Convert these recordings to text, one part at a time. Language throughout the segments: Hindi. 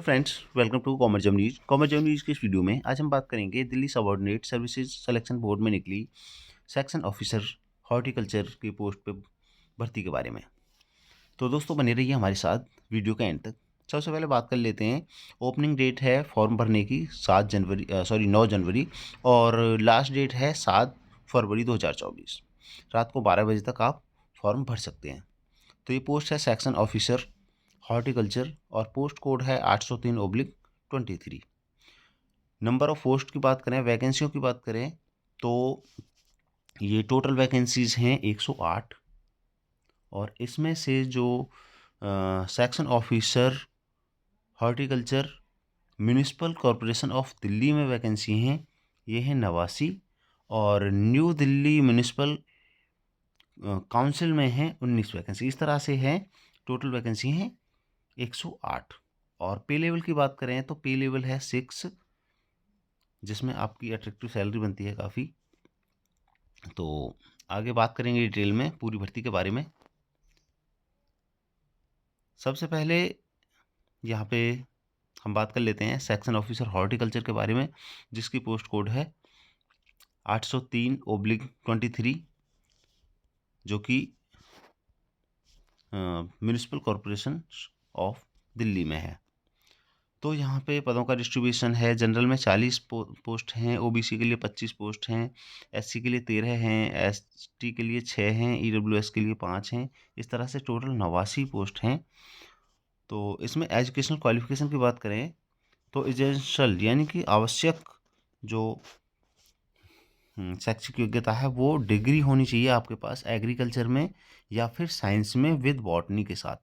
Hello friends, welcome to commerce jam news. Commerce jam news की इस वीडियो में आज हम बात करेंगे Delhi subordinate services selection board में निकली सेक्शन ऑफिसर हॉर्टिकल्चर की पोस्ट पे भर्ती के बारे में। तो दोस्तों बने रहिए हमारे साथ वीडियो का एंड तक। सबसे पहले बात कर लेते हैं। ओपनिंग डेट है फॉर्म भरने की 9 जनवरी और लास्ट डेट है 7 फरवरी 2024। रात को 12 बजे तक आप फॉर्म भर सकते हैं। तो ये पोस्ट है सेक्शन ऑफिसर हॉर्टिकल्चर और पोस्ट कोड है 803/23। नंबर ऑफ पोस्ट की बात करें, वैकेंसियों की बात करें तो ये टोटल वैकेंसीज हैं 108 और इसमें से जो section officer horticulture municipal corporation of Delhi में वैकेंसी हैं ये है 89 और न्यू दिल्ली म्यूनिसिपल काउंसिल में है 19 वैकेंसी। इस तरह से है टोटल वैकेंसी हैं 108। और पे लेवल की बात करें तो पे लेवल है 6 जिसमें आपकी अट्रैक्टिव सैलरी बनती है काफ़ी। तो आगे बात करेंगे डिटेल में पूरी भर्ती के बारे में। सबसे पहले यहाँ पे हम बात कर लेते हैं सेक्शन ऑफिसर हॉर्टिकल्चर के बारे में जिसकी पोस्ट कोड है 803/23 जो कि म्यूनिसिपल कॉरपोरेशन ऑफ दिल्ली में है। तो यहाँ पे पदों का डिस्ट्रीब्यूशन है। जनरल में 40 पोस्ट हैं, ओबीसी के लिए 25 पोस्ट हैं, एससी के लिए 13 हैं, एसटी के लिए 6 हैं, ईडब्ल्यूएस के लिए 5 हैं। इस तरह से टोटल 89 पोस्ट हैं। तो इसमें एजुकेशनल क्वालिफिकेशन की बात करें तो एसेंशियल यानी कि आवश्यक जो शैक्षिक योग्यता है वो डिग्री होनी चाहिए आपके पास एग्रीकल्चर में या फिर साइंस में विद बॉटनी के साथ।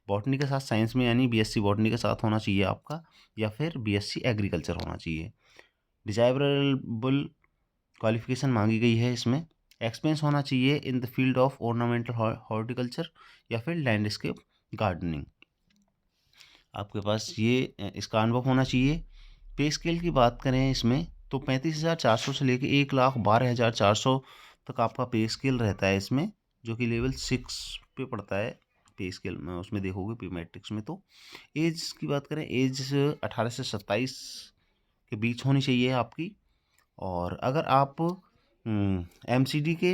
बॉटनी के साथ साइंस में यानी बीएससी बॉटनी के साथ होना चाहिए आपका, या फिर बीएससी एग्रीकल्चर होना चाहिए। डिजायरेबल क्वालिफिकेशन मांगी गई है इसमें। एक्सपीरियंस होना चाहिए in the field of ornamental horticulture या फिर लैंडस्केप गार्डनिंग। आपके पास ये इसका अनुभव होना चाहिए। पे स्केल की बात करें इसमें तो 35,400 से लेके 1,12,400 तक आपका पे स्केल रहता है इसमें, जो कि लेवल 6 पे पड़ता है पे स्केल में। उसमें देखोगे पे मैट्रिक्स में। तो एज की बात करें, एज 18 से 27 के बीच होनी चाहिए आपकी। और अगर आप एमसीडी के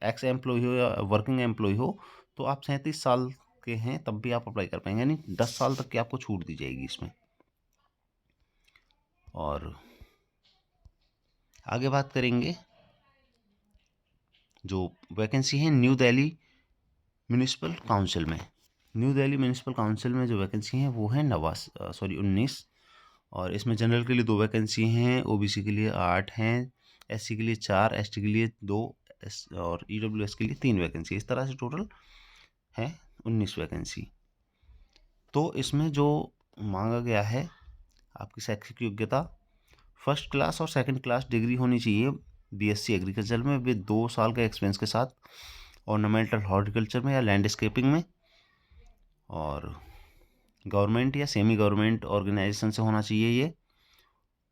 एक्स एम्प्लॉय हो या वर्किंग एम्प्लॉय हो तो आप 37 साल के हैं तब भी आप अप्लाई कर पाएंगे, यानी 10 साल तक की आपको छूट दी जाएगी इसमें। और आगे बात करेंगे जो वैकेंसी है न्यू दिल्ली म्यूनिसिपल काउंसिल में। न्यू दिल्ली म्यूनिसिपल काउंसिल में जो वैकेंसी है वो है 19। और इसमें जनरल के लिए 2 वैकेंसी हैं, ओबीसी के लिए 8 हैं, एससी के लिए 4, एसटी के लिए 2 और ईडब्ल्यूएस के लिए 3 वैकेंसी। इस तरह से टोटल है 19 वैकेंसी। तो इसमें जो मांगा गया है आपकी शैक्षिक योग्यता फर्स्ट क्लास और सेकंड क्लास डिग्री होनी चाहिए बीएससी एग्रीकल्चर में विद 2 साल का एक्सपीरियंस के साथ ऑर्नामेंटल हॉर्टिकल्चर में या लैंडस्केपिंग में। और गवर्नमेंट या सेमी गवर्नमेंट ऑर्गेनाइजेशन से होना चाहिए ये।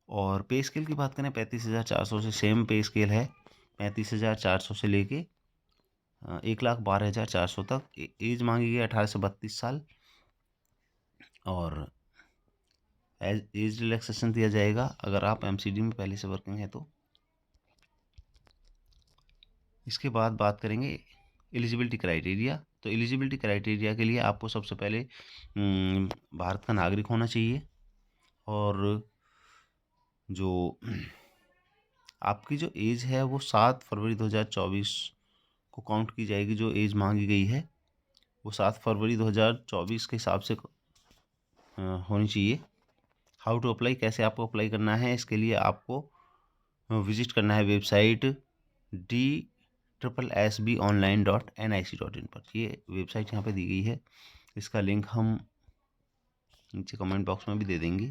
और पे स्केल की बात करें 35,400 से सेम पे स्केल है, 35,400 से लेके 1,12,400 तक। एज मांगी गई 18 से 32 साल और एज रिलैक्सेशन दिया जाएगा अगर आप एमसीडी में पहले से वर्किंग है तो। इसके बाद बात करेंगे एलिजिबिलिटी क्राइटेरिया। तो एलिजिबिलिटी क्राइटेरिया के लिए आपको सबसे पहले भारत का नागरिक होना चाहिए और जो आपकी जो एज है वो 7 फरवरी 2024 को काउंट की जाएगी। जो एज मांगी गई है वो 7 फरवरी 2024 के हिसाब से होनी चाहिए। हाउ टू अप्लाई, कैसे आपको अप्लाई करना है, इसके लिए आपको विजिट करना है वेबसाइट DSSBonline.nic.in पर। ये वेबसाइट यहाँ पे दी गई है, इसका लिंक हम नीचे कमेंट बॉक्स में भी दे देंगे।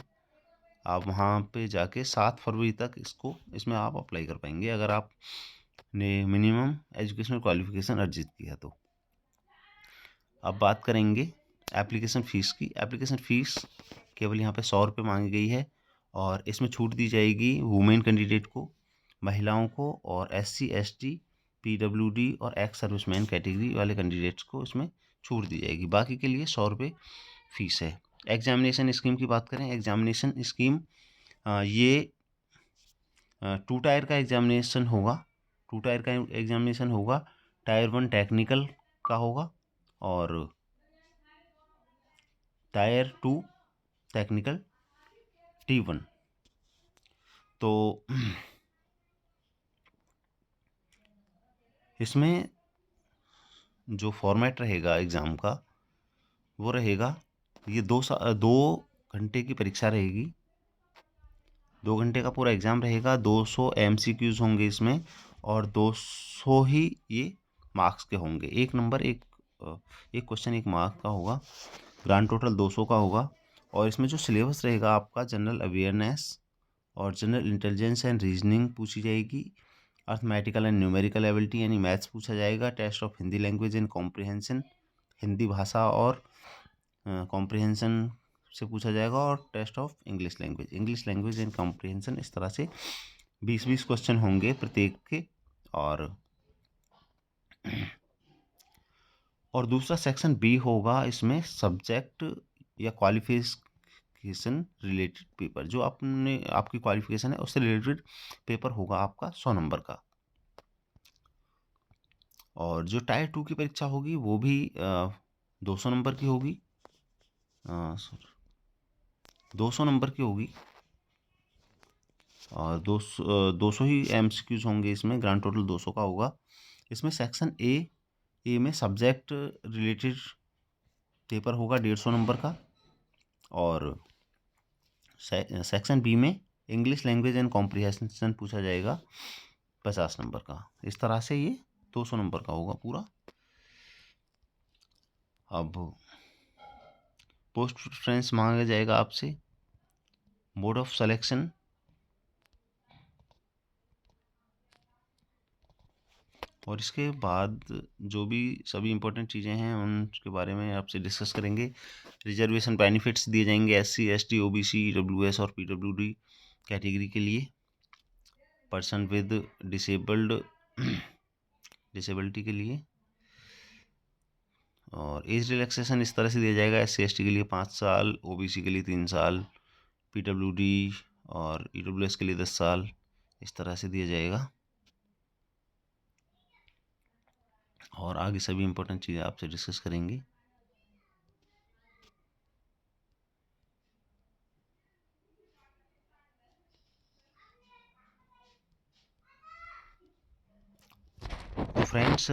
आप वहाँ पे जाके 7 फरवरी तक इसमें आप अप्लाई कर पाएंगे अगर आपने मिनिमम एजुकेशनल क्वालिफिकेशन अर्जित किया तो। अब बात करेंगे एप्लीकेशन फ़ीस की। एप्लीकेशन फ़ीस केवल यहाँ पे 100 रुपये मांगी गई है और इसमें छूट दी जाएगी वुमेन कैंडिडेट को, महिलाओं को और SC ST PWD और एक्स सर्विसमैन कैटेगरी वाले कैंडिडेट्स को इसमें छूट दी जाएगी। बाकी के लिए 100 रुपये फ़ीस है। एग्जामिनेशन स्कीम की बात करें, एग्जामिनेशन स्कीम ये 2 टायर का एग्जामिनेशन होगा। 2 टायर का एग्जामिनेशन होगा। टायर 1 टेक्निकल का होगा और टायर 2 टेक्निकल T1। तो इसमें जो फॉर्मेट रहेगा एग्ज़ाम का वो रहेगा, ये 2 घंटे की परीक्षा रहेगी। 2 घंटे का पूरा एग्ज़ाम रहेगा। 200 MCQs होंगे इसमें और 200 ही ये मार्क्स के होंगे। एक नंबर एक क्वेश्चन 1 मार्क का होगा। ग्रांड टोटल 200 का होगा। और इसमें जो सिलेबस रहेगा आपका, जनरल अवेयरनेस और जनरल इंटेलिजेंस एंड रीजनिंग पूछी जाएगी। अर्थमेटिकल एंड न्यूमेरिकल एबिलिटी यानी मैथ्स पूछा जाएगा। Test of Hindi language and comprehension, Hindi भाषा और कॉम्प्रिहेंशन से पूछा जाएगा। और test of English language and comprehension. इस तरह से 20-20 क्वेश्चन होंगे प्रत्येक के। और दूसरा सेक्शन बी होगा, इसमें सब्जेक्ट या क्वालिफिकेशन रिलेटेड पेपर, जो आपकी क्वालिफिकेशन है उससे रिलेटेड पेपर होगा आपका 100 नंबर का। और जो टायर 2 की परीक्षा होगी वो भी 200 नंबर की होगी। 200 नंबर की होगी और 200 ही MCQs होंगे इसमें। ग्रांड टोटल 200 का होगा। इसमें सेक्शन ए में सब्जेक्ट रिलेटेड पेपर होगा 150 नंबर का। और सेक्शन बी में इंग्लिश लैंग्वेज एंड कॉम्प्रिहेंशन पूछा जाएगा 50 नंबर का। इस तरह से ये 200 नंबर का होगा पूरा। अब पोस्ट प्रेफरेंस मांगा जाएगा आपसे। मोड ऑफ सिलेक्शन, और इसके बाद जो भी सभी इम्पोर्टेंट चीज़ें हैं उनके बारे में आपसे डिस्कस करेंगे। रिजर्वेशन बेनिफिट्स दिए जाएंगे SC ST OBC EWS और PWD कैटेगरी के लिए। पर्सन विद डिसेबिलिटी के लिए। और एज रिलैक्सेशन इस तरह से दिया जाएगा, SC ST के लिए 5 साल, OBC के लिए 3 साल, PWD और EWS के लिए 10 साल, इस तरह से दिया जाएगा। और आगे सभी इम्पोर्टेंट चीज़ें आपसे डिस्कस करेंगे। तो फ्रेंड्स,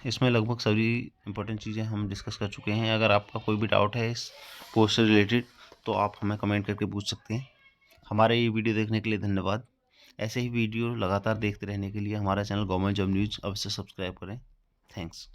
इसमें लगभग सभी इम्पोर्टेंट चीज़ें हम डिस्कस कर चुके हैं। अगर आपका कोई भी डाउट है इस कोर्स से रिलेटेड तो आप हमें कमेंट करके पूछ सकते हैं। हमारे ये वीडियो देखने के लिए धन्यवाद। ऐसे ही वीडियो लगातार देखते रहने के लिए हमारा चैनल गवर्नमेंट जॉब न्यूज़ अवश्य सब्सक्राइब करें। थैंक्स।